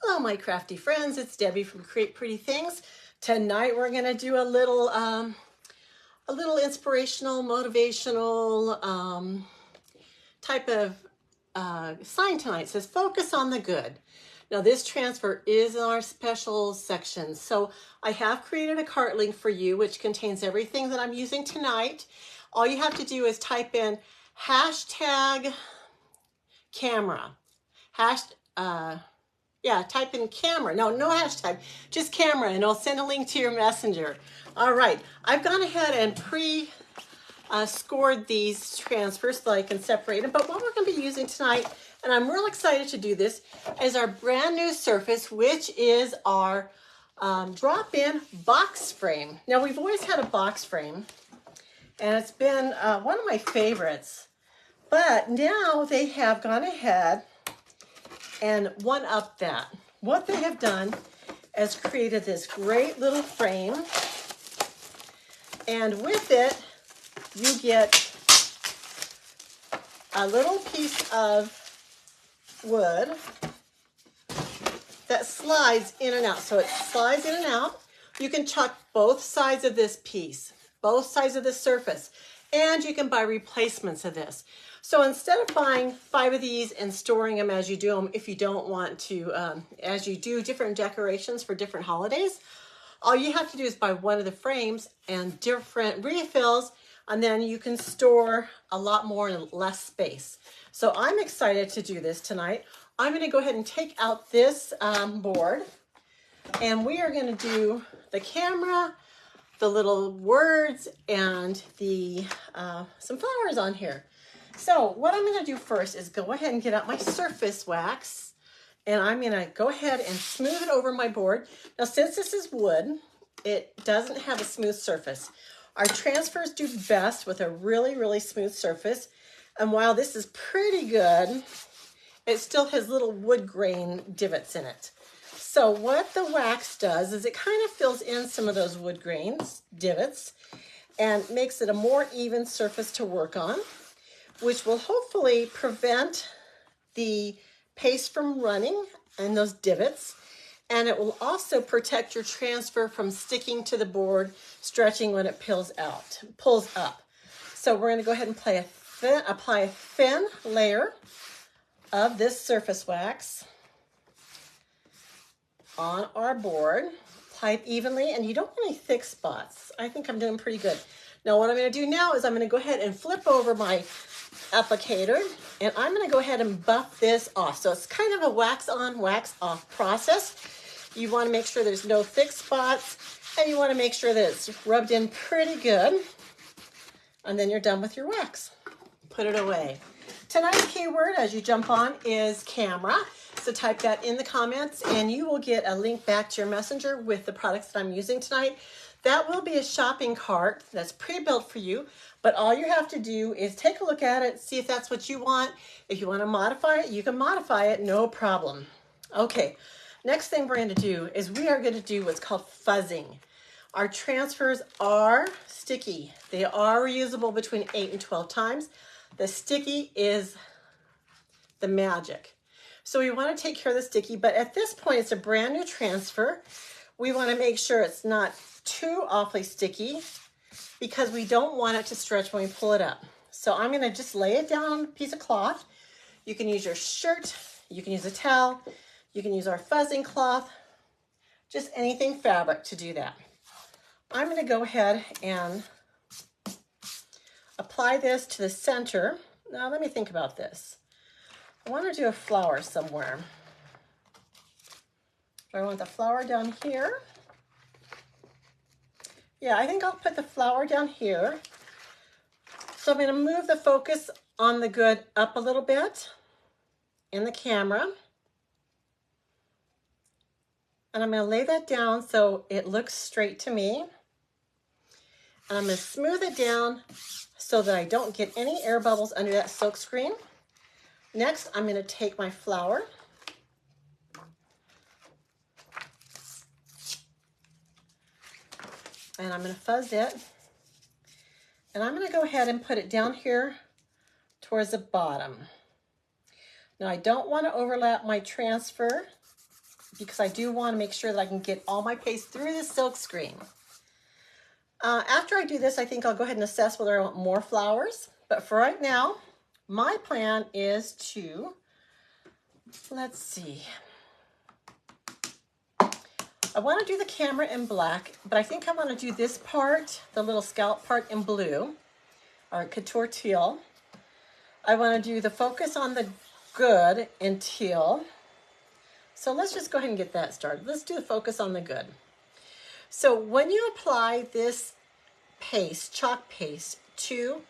Hello, my crafty friends. It's Debbie from Create Pretty Things. Tonight we're going to do a little inspirational, motivational type of sign tonight. It says focus on the good. Now this transfer is in our special section. So I have created a cart link for you, which contains everything that I'm using tonight. All you have to do is type in hashtag camera. Type in camera. No hashtag, just camera, and I'll send a link to your messenger. All right, I've gone ahead and scored these transfers so I can separate them. But what we're going to be using tonight, and I'm real excited to do this, is our brand new surface, which is our drop-in box frame. Now, we've always had a box frame, and it's been one of my favorites. But now they have gone ahead and one-up that. What they have done is created this great little frame, and with it you get a little piece of wood that slides in and out. So it slides in and out. You can chuck both sides of this piece, both sides of this surface, and you can buy replacements of this. So instead of buying 5 of these and storing them as you do them, if you don't want to, as you do different decorations for different holidays, all you have to do is buy one of the frames and different refills, and then you can store a lot more in less space. So I'm excited to do this tonight. I'm going to go ahead and take out this board, and we are going to do the camera, the little words, and the some flowers on here. So what I'm going to do first is go ahead and get out my surface wax, and I'm going to go ahead and smooth it over my board. Now, since this is wood, it doesn't have a smooth surface. Our transfers do best with a really, really smooth surface. And while this is pretty good, it still has little wood grain divots in it. So what the wax does is it kind of fills in some of those wood grains, divots, and makes it a more even surface to work on, which will hopefully prevent the paste from running and those divots. And it will also protect your transfer from sticking to the board, stretching when it pulls up. So we're going to go ahead and apply a thin layer of this surface wax on our board. Apply it evenly, and you don't want any thick spots. I think I'm doing pretty good. Now what I'm going to do now is I'm going to go ahead and flip over my applicator, and I'm going to go ahead and buff this off. So it's kind of a wax on, wax off process. You want to make sure there's no thick spots, and you want to make sure that it's rubbed in pretty good, and then you're done with your wax. Put it away. Tonight's keyword as you jump on is camera. So type that in the comments, and you will get a link back to your messenger with the products that I'm using tonight. That will be a shopping cart that's pre-built for you, but all you have to do is take a look at it, see if that's what you want. If you want to modify it, you can modify it, no problem. Okay, next thing we're going to do is we are going to do what's called fuzzing. Our transfers are sticky. They are reusable between 8 and 12 times. The sticky is the magic. So we want to take care of the sticky, but at this point it's a brand new transfer. We want to make sure it's not too awfully sticky because we don't want it to stretch when we pull it up. So I'm going to just lay it down on a piece of cloth. You can use your shirt, you can use a towel, you can use our fuzzing cloth, just anything fabric to do that. I'm going to go ahead and apply this to the center. Now let me think about this. I want to do a flower somewhere. Do I want the flower down here? Yeah, I think I'll put the flower down here. So I'm going to move the focus on the good up a little bit in the camera. And I'm going to lay that down so it looks straight to me. And I'm going to smooth it down so that I don't get any air bubbles under that silk screen. Next, I'm going to take my flower and I'm going to fuzz it. And I'm going to go ahead and put it down here towards the bottom. Now I don't want to overlap my transfer, because I do want to make sure that I can get all my paste through the silk screen. After I do this, I think I'll go ahead and assess whether I want more flowers. But for right now, my plan is to, let's see. I want to do the camera in black, but I think I want to do this part, the little scallop part, in blue, or couture teal. I want to do the focus on the good in teal. So let's just go ahead and get that started. Let's do the focus on the good. So when you apply this paste, chalk paste, to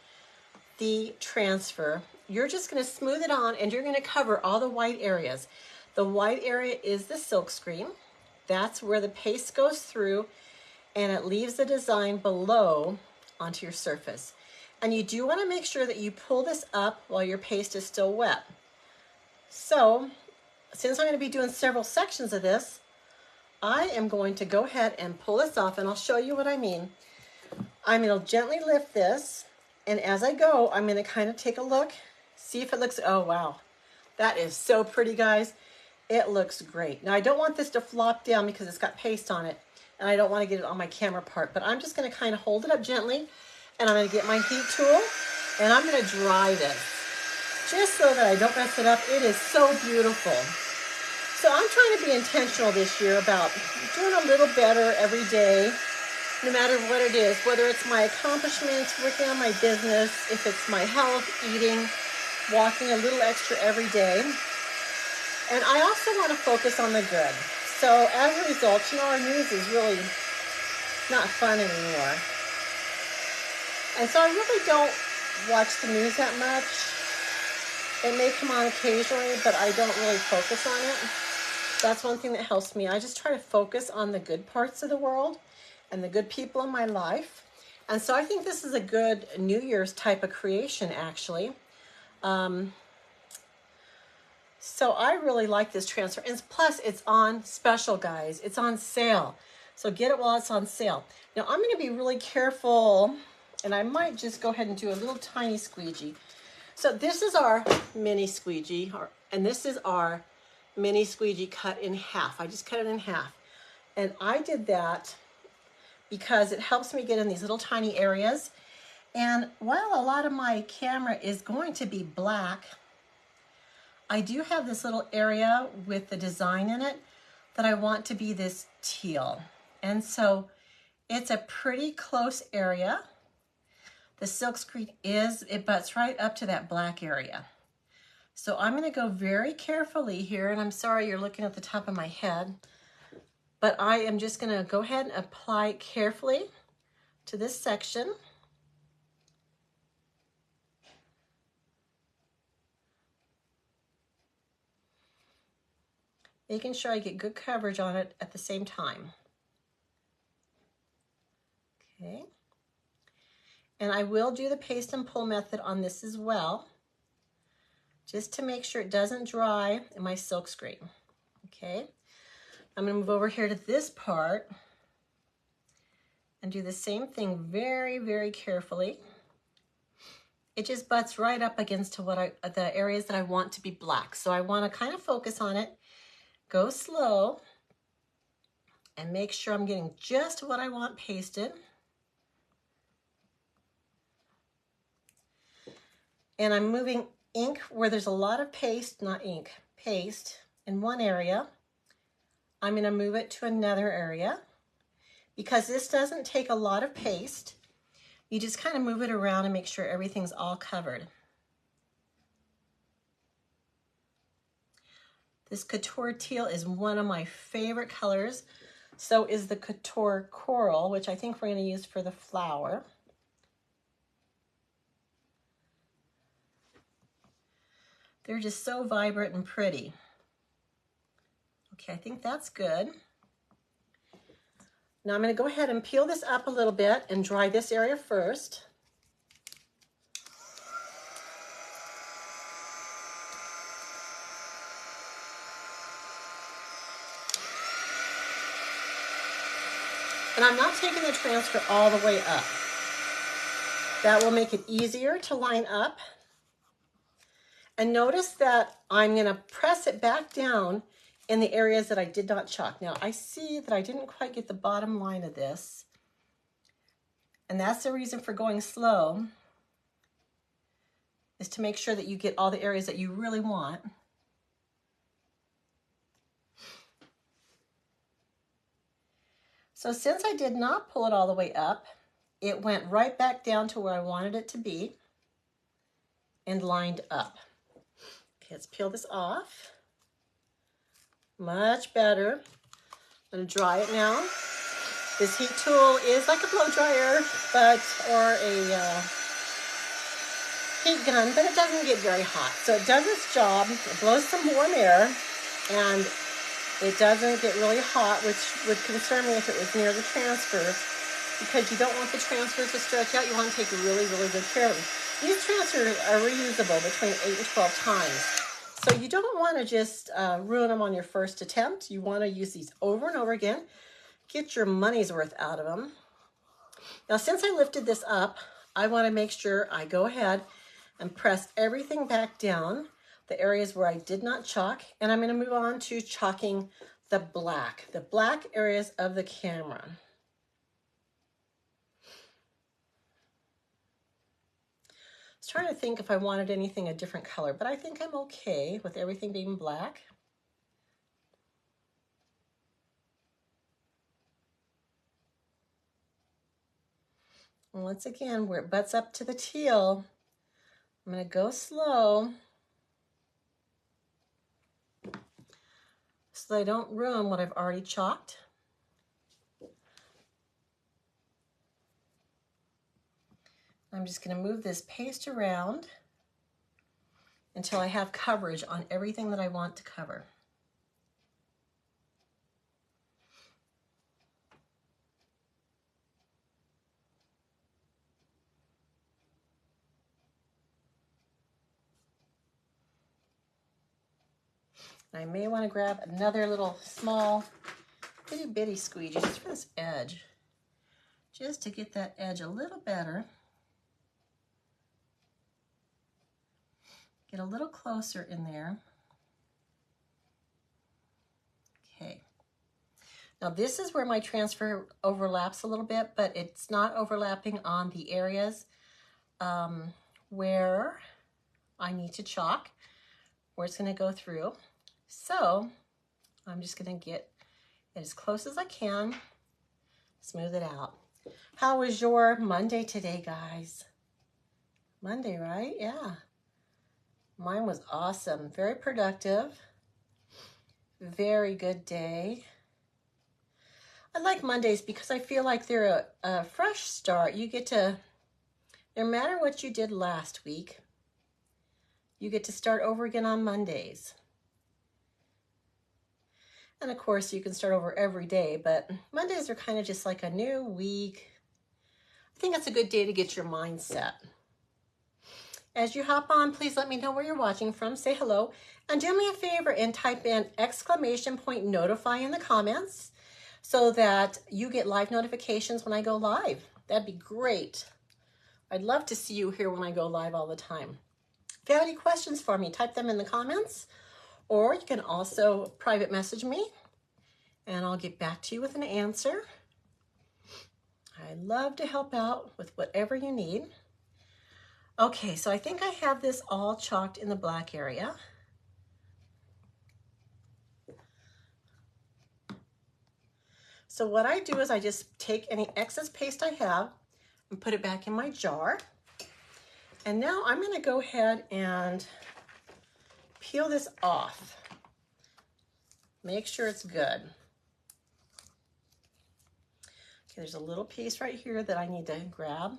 the transfer, you're just going to smooth it on and you're going to cover all the white areas. The white area is the silk screen. That's where the paste goes through and it leaves the design below onto your surface. And you do want to make sure that you pull this up while your paste is still wet. So since I'm going to be doing several sections of this, I am going to go ahead and pull this off, and I'll show you what I mean. I'm going to gently lift this, and as I go, I'm going to kind of take a look, see if it looks, oh wow, that is so pretty, guys. It looks great. Now I don't want this to flop down because it's got paste on it, and I don't want to get it on my camera part, but I'm just going to kind of hold it up gently, and I'm going to get my heat tool, and I'm going to dry this, just so that I don't mess it up. It is so beautiful. So I'm trying to be intentional this year about doing a little better every day, no matter what it is, whether it's my accomplishments, working on my business, if it's my health, eating, walking a little extra every day. And I also want to focus on the good. So as a result, you know, our news is really not fun anymore. And so I really don't watch the news that much. It may come on occasionally, but I don't really focus on it. That's one thing that helps me. I just try to focus on the good parts of the world and the good people in my life. And so I think this is a good New Year's type of creation, actually. So I really like this transfer. And plus, it's on special, guys. It's on sale. So get it while it's on sale. Now, I'm going to be really careful, and I might just go ahead and do a little tiny squeegee. So this is our mini squeegee, and this is our mini squeegee cut in half. I just cut it in half. And I did that because it helps me get in these little tiny areas. And while a lot of my camera is going to be black, I do have this little area with the design in it that I want to be this teal. And so it's a pretty close area. The silk screen it butts right up to that black area. So I'm going to go very carefully here, and I'm sorry you're looking at the top of my head, but I am just going to go ahead and apply carefully to this section. Making sure I get good coverage on it at the same time. Okay. And I will do the paste and pull method on this as well, just to make sure it doesn't dry in my silk screen. Okay. I'm going to move over here to this part and do the same thing very, very carefully. It just butts right up against to the areas that I want to be black. So I want to kind of focus on it, go slow, and make sure I'm getting just what I want pasted. And I'm moving ink where there's a lot of paste, not ink, paste in one area. I'm going to move it to another area. Because this doesn't take a lot of paste, you just kind of move it around and make sure everything's all covered. This Couture Teal is one of my favorite colors. So is the Couture Coral, which I think we're going to use for the flower. They're just so vibrant and pretty. Okay, I think that's good. Now I'm going to go ahead and peel this up a little bit and dry this area first. And I'm not taking the transfer all the way up. That will make it easier to line up. And notice that I'm going to press it back down in the areas that I did not chalk. Now I see that I didn't quite get the bottom line of this, and that's the reason for going slow, is to make sure that you get all the areas that you really want. So since I did not pull it all the way up, it went right back down to where I wanted it to be and lined up. Okay, let's peel this off. Much better. I'm gonna dry it now. This heat tool is like a blow dryer, or a heat gun, but it doesn't get very hot. So it does its job. It blows some warm air, and it doesn't get really hot, which would concern me if it was near the transfers, because you don't want the transfers to stretch out. You want to take really, really good care of them. These transfers are reusable between 8 and 12 times. So you don't want to just ruin them on your first attempt. You want to use these over and over again. Get your money's worth out of them. Now, since I lifted this up, I want to make sure I go ahead and press everything back down, the areas where I did not chalk, and I'm going to move on to chalking the black areas of the camera. I was trying to think if I wanted anything a different color, but I think I'm okay with everything being black. And once again, where it butts up to the teal, I'm going to go slow so that I don't ruin what I've already chalked. I'm just going to move this paste around until I have coverage on everything that I want to cover. I may want to grab another little small itty bitty squeegee just for this edge, just to get that edge a little better. Get a little closer in there. Okay. Now this is where my transfer overlaps a little bit, but it's not overlapping on the areas where I need to chalk, where it's going to go through. So I'm just going to get it as close as I can, smooth it out. How was your Monday today, guys? Monday, right? Yeah. Mine was awesome. Very productive. Very good day. I like Mondays because I feel like they're a fresh start. You get to, no matter what you did last week, you get to start over again on Mondays. And of course, you can start over every day, but Mondays are kind of just like a new week. I think that's a good day to get your mind set. As you hop on, please let me know where you're watching from. Say hello. And do me a favor and type in !notify in the comments so that you get live notifications when I go live. That'd be great. I'd love to see you here when I go live all the time. If you have any questions for me, type them in the comments, or you can also private message me and I'll get back to you with an answer. I love to help out with whatever you need. Okay, so I think I have this all chalked in the black area. So what I do is I just take any excess paste I have and put it back in my jar. And now I'm going to go ahead and peel this off. Make sure it's good. Okay, there's a little piece right here that I need to grab,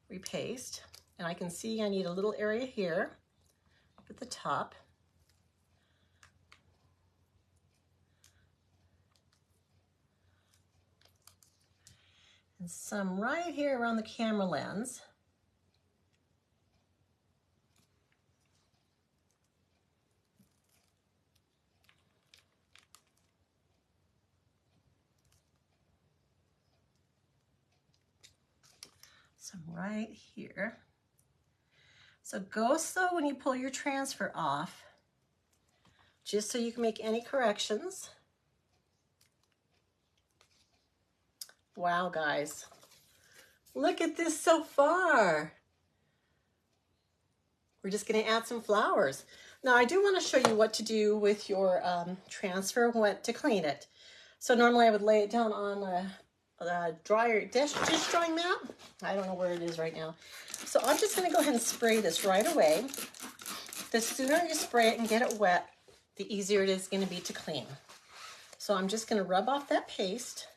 repaste, and I can see I need a little area here at the top. And some right here around the camera lens. Some right here. So go slow when you pull your transfer off. just so you can make any corrections. Wow, guys. Look at this so far. We're just going to add some flowers. Now, I do want to show you what to do with your transfer when to clean it. So normally I would lay it down on a dryer dish drying mat. I don't know where it is right now. So I'm just going to go ahead and spray this right away. The sooner you spray it and get it wet, the easier it is going to be to clean. So I'm just going to rub off that paste.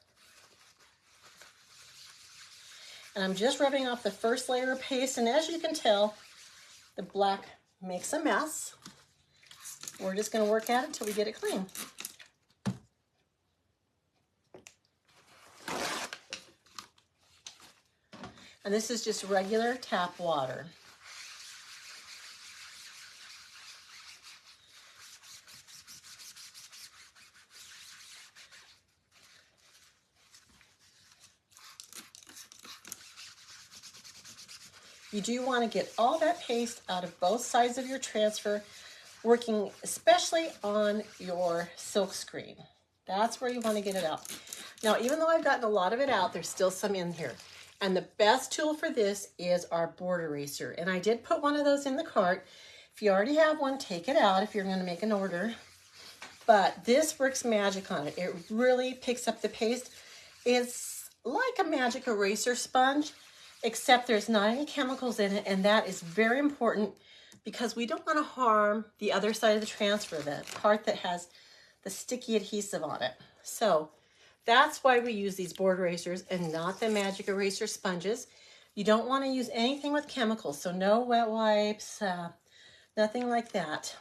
And I'm just rubbing off the first layer of paste, and as you can tell, the black makes a mess. We're just going to work at it until we get it clean. And this is just regular tap water. You do want to get all that paste out of both sides of your transfer, working especially on your silk screen. That's where you want to get it out. Now, even though I've gotten a lot of it out, there's still some in here. And the best tool for this is our board eraser. And I did put one of those in the cart. If you already have one, take it out if you're going to make an order. But this works magic on it. It really picks up the paste. It's like a magic eraser sponge, except there's not any chemicals in it, and that is very important because we don't want to harm the other side of the transfer, the part that has the sticky adhesive on it. So that's why we use these board erasers and not the magic eraser sponges. You don't want to use anything with chemicals, so no wet wipes, nothing like that.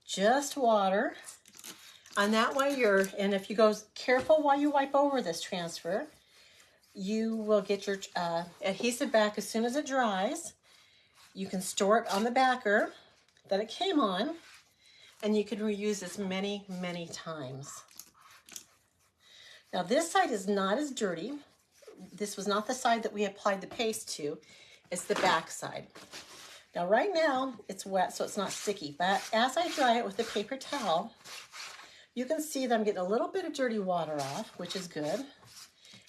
Just water. And that way and if you go careful while you wipe over this transfer, you will get your adhesive back as soon as it dries. You can store it on the backer that it came on, and you can reuse this many, many times. Now this side is not as dirty. This was not the side that we applied the paste to. It's the back side. Now right now it's wet, so it's not sticky, but as I dry it with a paper towel, you can see that I'm getting a little bit of dirty water off, which is good.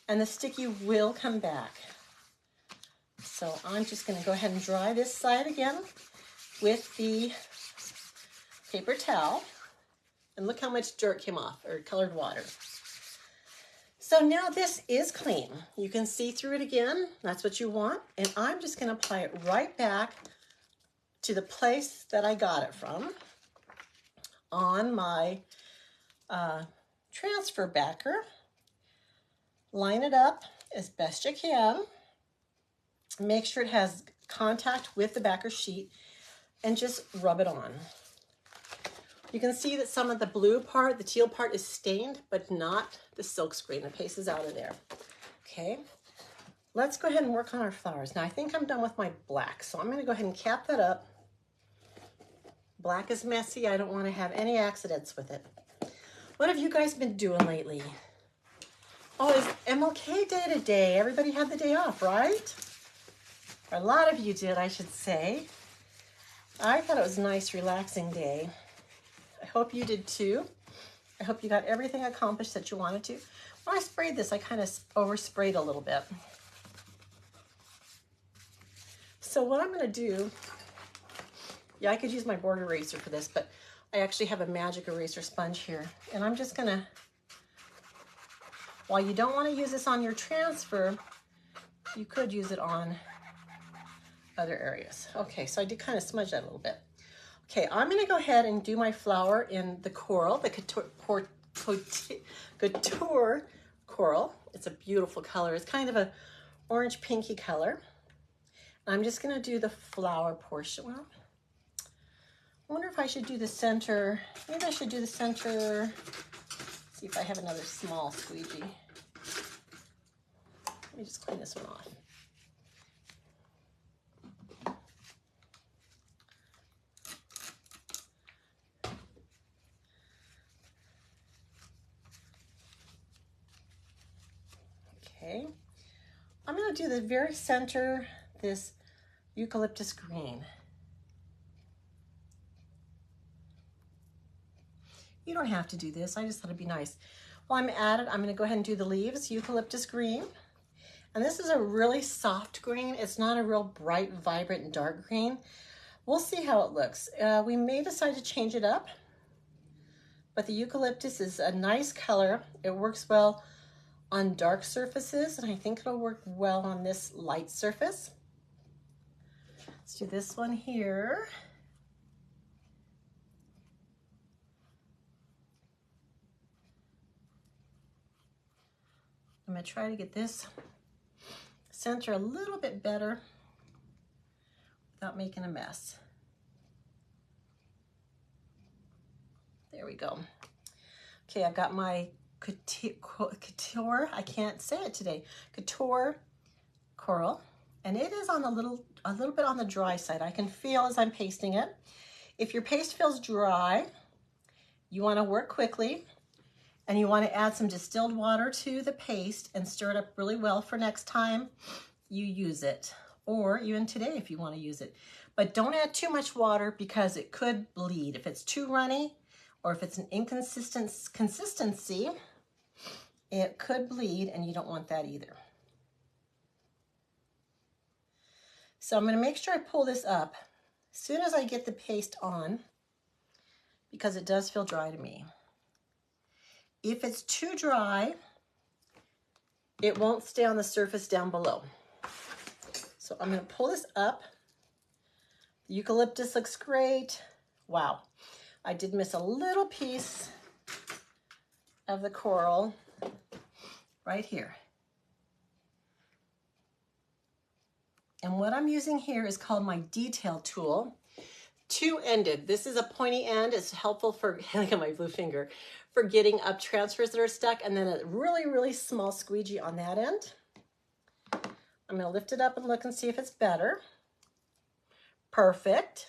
And the sticky will come back. So I'm just going to go ahead and dry this side again with the paper towel. And look how much dirt came off, or colored water. So now this is clean. You can see through it again. That's what you want. And I'm just going to apply it right back to the place that I got it from on my transfer backer. Line it up as best you can. Make sure it has contact with the backer sheet and just rub it on. You can see that some of the blue part, the teal part, is stained, but not the silk screen. The paste is out of there. Okay, let's go ahead and work on our flowers. Now I think I'm done with my black, so I'm going to go ahead and cap that up. Black is messy. I don't want to have any accidents with it. What have you guys been doing lately? Oh, it's MLK Day today. Everybody had the day off, right? Or a lot of you did, I should say. I thought it was a nice, relaxing day. I hope you did too. I hope you got everything accomplished that you wanted to. When I sprayed this, I kind of oversprayed a little bit. So what I'm going to do, yeah, I could use my board eraser for this, but I actually have a magic eraser sponge here. And I'm just going to, while you don't want to use this on your transfer, you could use it on other areas. Okay, so I did kind of smudge that a little bit. Okay, I'm going to go ahead and do my flower in the coral, the couture coral. It's a beautiful color. It's kind of a orange pinky color. I'm just going to do the flower portion. Well, I wonder if I should do the center. Maybe I should do the center. See if I have another small squeegee. Let me just clean this one off. Okay, I'm going to do the very center, this eucalyptus green. You don't have to do this. I just thought it'd be nice. While I'm at it, I'm going to go ahead and do the leaves, eucalyptus green. And this is a really soft green. It's not a real bright, vibrant, dark green. We'll see how it looks. We may decide to change it up, but the eucalyptus is a nice color. It works well on dark surfaces, and I think it'll work well on this light surface. Let's do this one here. I'm going to try to get this center a little bit better without making a mess. There we go. Okay, I've got my couture, I can't say it today, couture coral, and it is on a little bit on the dry side. I can feel as I'm pasting it. If your paste feels dry, you want to work quickly, and you want to add some distilled water to the paste and stir it up really well for next time you use it, or even today if you want to use it. But don't add too much water because it could bleed. If it's too runny or if it's an inconsistent consistency, it could bleed, and you don't want that either. So I'm going to make sure I pull this up as soon as I get the paste on, because it does feel dry to me. If it's too dry, it won't stay on the surface down below. So I'm going to pull this up. The eucalyptus looks great. Wow. I did miss a little piece of the coral right here. And what I'm using here is called my detail tool. Two-ended. This is a pointy end. It's helpful for, look at my blue finger, for getting up transfers that are stuck, and then a really, really small squeegee on that end. I'm going to lift it up and look and see if it's better. Perfect.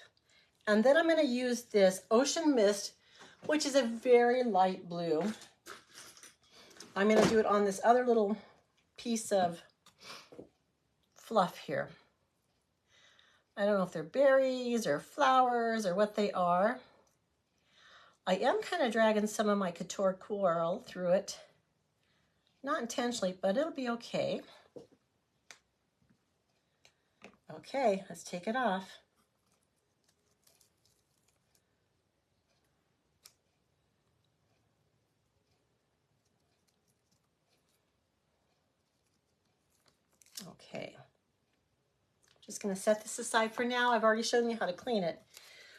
And then I'm going to use this Ocean Mist, which is a very light blue. I'm going to do it on this other little piece of fluff here. I don't know if they're berries or flowers or what they are. I am kind of dragging some of my couture coral through it. Not intentionally, but it'll be okay. Okay, let's take it off. Okay. Just going to set this aside for now. I've already shown you how to clean it.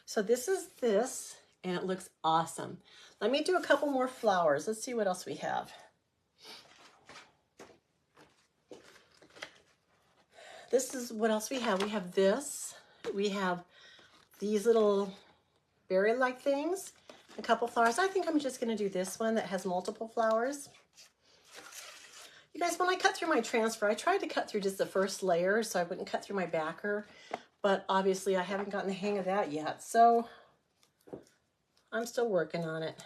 So this is this, and it looks awesome. Let me do a couple more flowers. Let's see what else we have. This is what else we have. We have this. We have these little berry-like things, a couple flowers. I think I'm just going to do this one that has multiple flowers. You guys, when I cut through my transfer, I tried to cut through just the first layer so I wouldn't cut through my backer, but obviously I haven't gotten the hang of that yet, so I'm still working on it.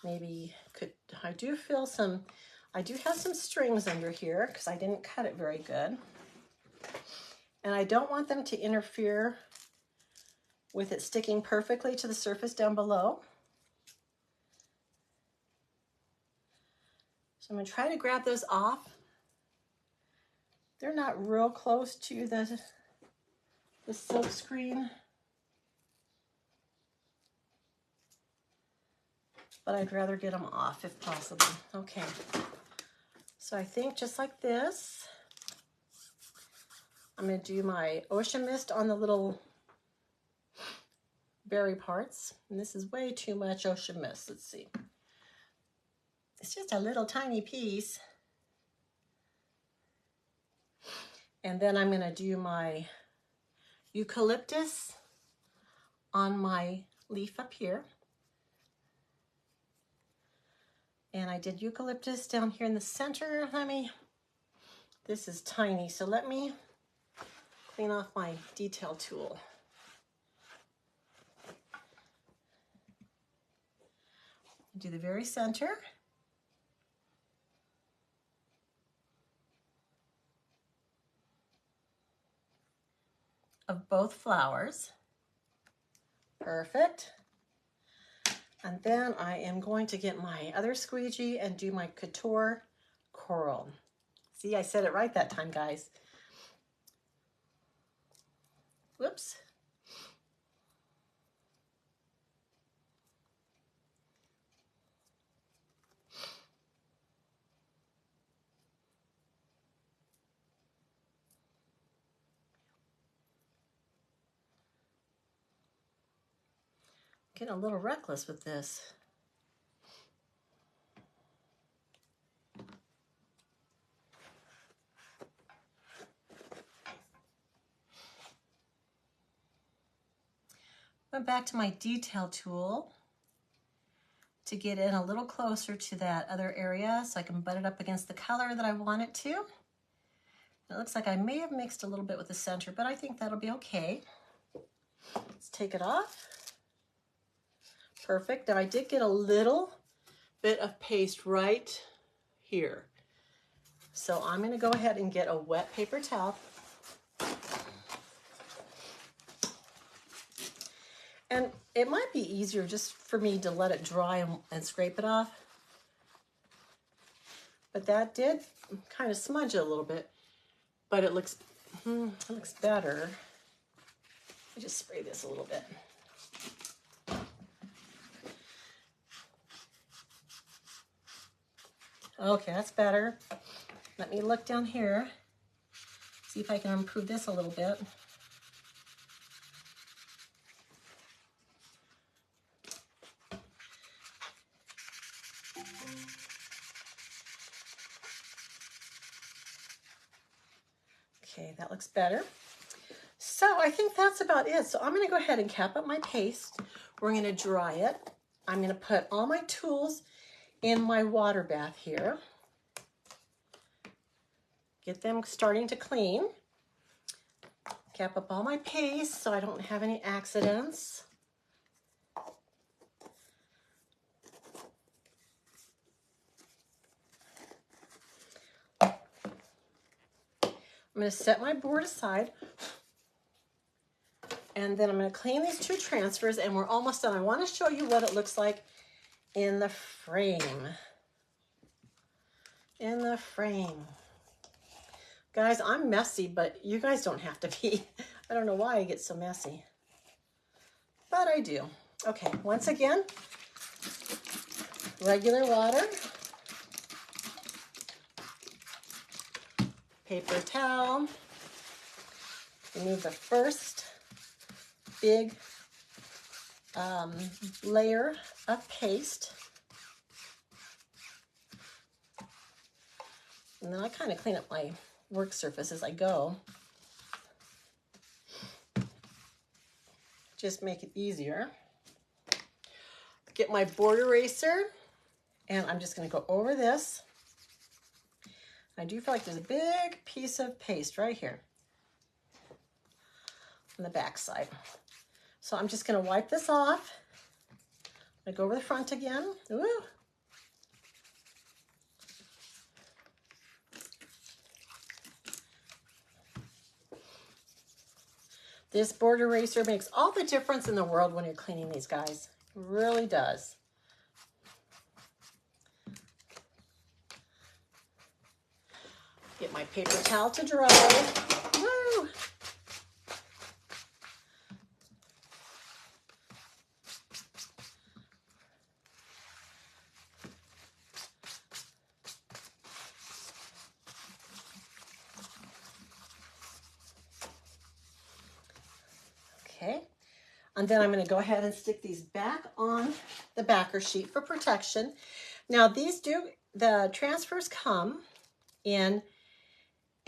Maybe I do have some strings under here because I didn't cut it very good. And I don't want them to interfere with it sticking perfectly to the surface down below. So I'm going to try to grab those off. They're not real close to the silk screen, but I'd rather get them off if possible. Okay, so I think just like this, I'm going to do my Ocean Mist on the little berry parts, and this is way too much Ocean Mist. Let's see. It's just a little tiny piece. And then I'm going to do my eucalyptus on my leaf up here. And I did eucalyptus down here in the center. This is tiny, so let me clean off my detail tool. Do the very center. of both flowers. Perfect. And then I am going to get my other squeegee and do my Couture Coral. See, I said it right that time, guys. Whoops. Getting a little reckless with this. Went back to my detail tool to get in a little closer to that other area so I can butt it up against the color that I want it to. It looks like I may have mixed a little bit with the center, but I think that'll be okay. Let's take it off. Perfect. Now I did get a little bit of paste right here. So I'm going to go ahead and get a wet paper towel. And it might be easier just for me to let it dry and scrape it off. But that did kind of smudge it a little bit. But it looks better. Let me just spray this a little bit. Okay, that's better. Let me look down here, see if I can improve this a little bit. Okay, that looks better. So I think that's about it. So I'm going to go ahead and cap up my paste. We're going to dry it. I'm going to put all my tools in my water bath here. Get them starting to clean. Cap up all my paste so I don't have any accidents. I'm going to set my board aside. And then I'm going to clean these two transfers and we're almost done. I want to show you what it looks like in the frame. In the frame. Guys, I'm messy, but you guys don't have to be. I don't know why I get so messy, but I do. Okay, once again, regular water, paper towel, remove the first big layer of paste. And then I kind of clean up my work surface as I go. Just make it easier. Get my board eraser and I'm just going to go over this. I do feel like there's a big piece of paste right here on the back side. So I'm just going to wipe this off. I go over the front again. Ooh. This board eraser makes all the difference in the world when you're cleaning these, guys. It really does. Get my paper towel to dry. Woo! Okay, and then I'm going to go ahead and stick these back on the backer sheet for protection. Now the transfers come in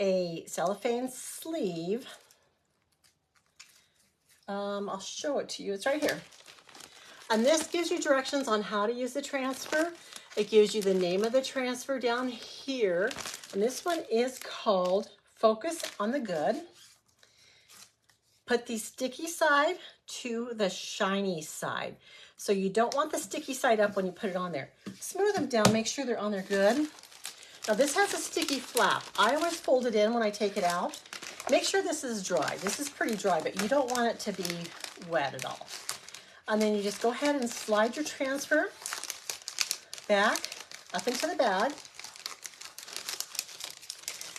a cellophane sleeve. I'll show it to you. It's right here. And this gives you directions on how to use the transfer. It gives you the name of the transfer down here. And this one is called Focus on the Good. Put the sticky side to the shiny side. So you don't want the sticky side up when you put it on there. Smooth them down, make sure they're on there good. Now this has a sticky flap. I always fold it in when I take it out. Make sure this is dry. This is pretty dry, but you don't want it to be wet at all. And then you just go ahead and slide your transfer back up into the bag.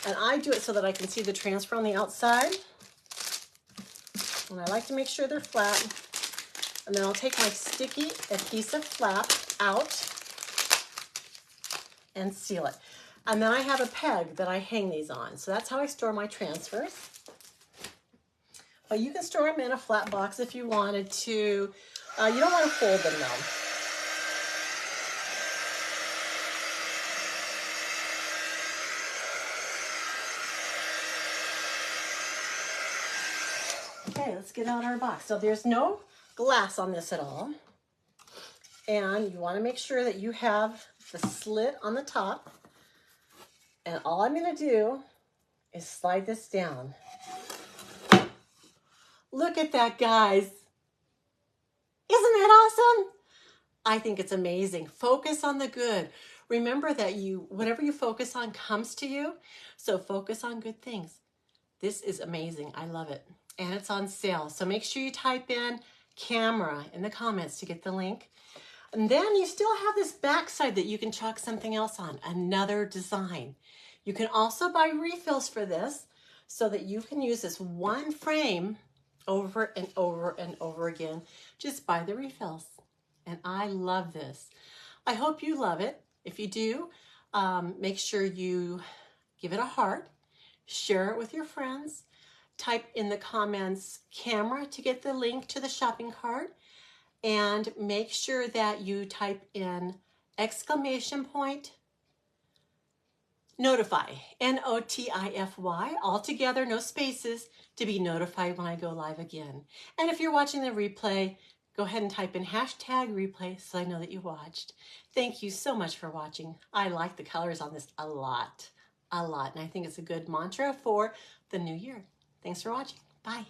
And I do it so that I can see the transfer on the outside. And I like to make sure they're flat. And then I'll take my sticky adhesive flap out and seal it. And then I have a peg that I hang these on. So that's how I store my transfers. But you can store them in a flat box if you wanted to. You don't want to fold them though. Okay, let's get out our box. So there's no glass on this at all. And you want to make sure that you have the slit on the top. And all I'm going to do is slide this down. Look at that, guys. Isn't that awesome? I think it's amazing. Focus on the good. Remember that whatever you focus on comes to you. So focus on good things. This is amazing. I love it. And it's on sale. So make sure you type in camera in the comments to get the link. And then you still have this back side that you can chalk something else on, another design. You can also buy refills for this so that you can use this one frame over and over and over again. Just buy the refills. And I love this. I hope you love it. If you do, make sure you give it a heart, share it with your friends, type in the comments camera to get the link to the shopping cart, and make sure that you type in ! notify, Notify, all together, no spaces, to be notified when I go live again. And if you're watching the replay, go ahead and type in #replay so I know that you watched. Thank you so much for watching. I like the colors on this a lot. And I think it's a good mantra for the new year. Thanks for watching. Bye.